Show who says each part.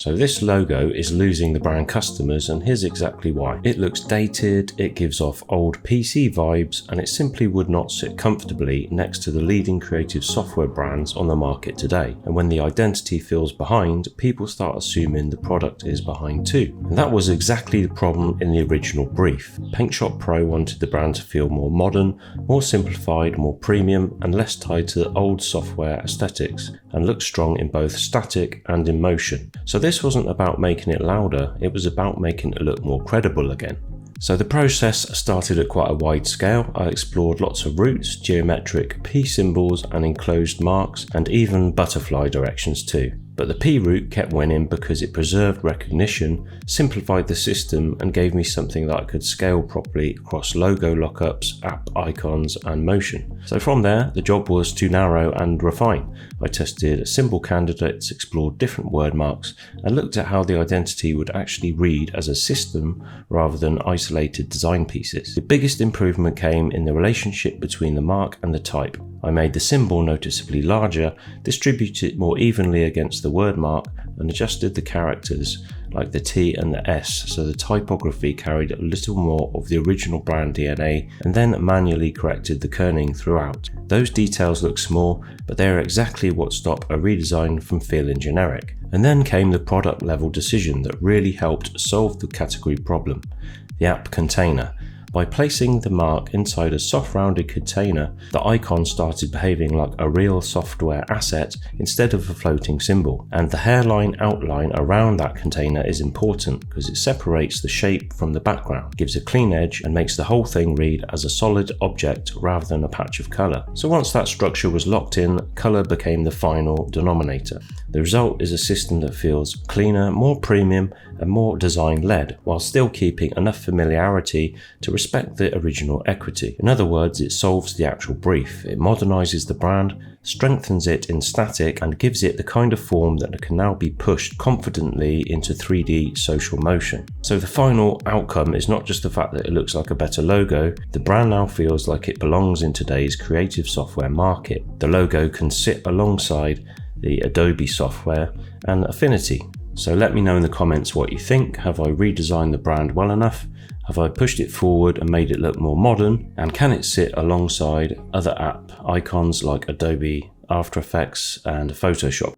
Speaker 1: So this logo is losing the brand customers, and here's exactly why. It looks dated, it gives off old PC vibes, and it simply would not sit comfortably next to the leading creative software brands on the market today. And when the identity feels behind, people start assuming the product is behind too. And that was exactly the problem in the original brief. PaintShop Pro wanted the brand to feel more modern, more simplified, more premium, and less tied to the old software aesthetics, and look strong in both static and in motion. So this wasn't about making it louder, it was about making it look more credible again. So the process started at quite a wide scale. I explored lots of routes, geometric P symbols and enclosed marks, and even butterfly directions too. But the P route kept winning because it preserved recognition, simplified the system, and gave me something that I could scale properly across logo lockups, app icons, and motion. So from there, the job was to narrow and refine. I tested symbol candidates, explored different word marks, and looked at how the identity would actually read as a system rather than isolated design pieces. The biggest improvement came in the relationship between the mark and the type. I made the symbol noticeably larger, distributed it more evenly against the word mark, and adjusted the characters like the T and the S so the typography carried a little more of the original brand DNA, and then manually corrected the kerning throughout. Those details look small, but they are exactly what stop a redesign from feeling generic. And then came the product level decision that really helped solve the category problem: the app container. By placing the mark inside a soft rounded container, the icon started behaving like a real software asset instead of a floating symbol. And the hairline outline around that container is important because it separates the shape from the background, gives a clean edge, and makes the whole thing read as a solid object rather than a patch of colour. So once that structure was locked in, colour became the final denominator. The result is a system that feels cleaner, more premium, and more design-led, while still keeping enough familiarity to respect the original equity. In other words, it solves the actual brief. It modernizes the brand, strengthens it in static, and gives it the kind of form that can now be pushed confidently into 3D social motion. So the final outcome is not just the fact that it looks like a better logo, the brand now feels like it belongs in today's creative software market. The logo can sit alongside the Adobe software and Affinity. So let me know in the comments what you think. Have I redesigned the brand well enough? Have I pushed it forward and made it look more modern? And can it sit alongside other app icons like Adobe, After Effects and Photoshop?